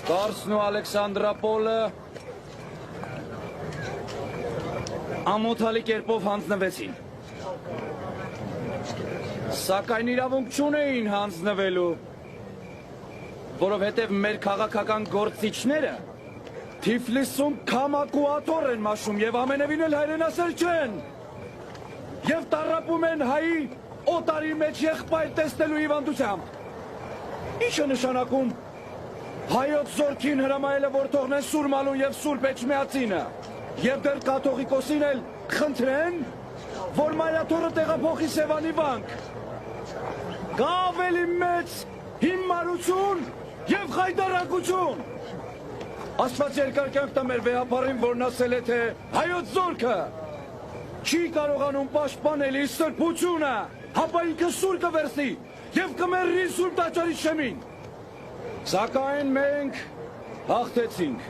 Կարսն ու Ալեքսանդրապոլը ամոթալի կերպով հանձնվեցին։ Սակայն իրավունք չունեին հանձնվելու, որովհետև մեր քաղաքական գործիչները Թիֆլիսում քամակուատոր են մաշում եւ ամենևին էլ հայրենասեր չեն։ Եվ տառապում են հայի օտարի մեջ եղբայր տեսնելու հիվանդությամբ։ Ինչ է նշանակում հայոց զորքին հրամայելը, որ թողնեն Սուրմալուն եւ Սուրբ Էջմիածինը, եւ դեռ կաթողիկոսին էլ խնդրեն, որ Մայրաթորը տեղափոխի Սևանի վանք։ Կա ավելի մեծ հիմարություն եւ խայտարակություն։ Աստված երկար կյանք տա մեր վեհապարին, որն ասել է, թե հայոց զորքը չի կարողանում պաշտպանել իր սրբությունը, հապա ինքը սուր կվերցնի եւ կմեռնի Սուրբ Տաճարի շեմին։ Սակայն մենք հաղթեցինք։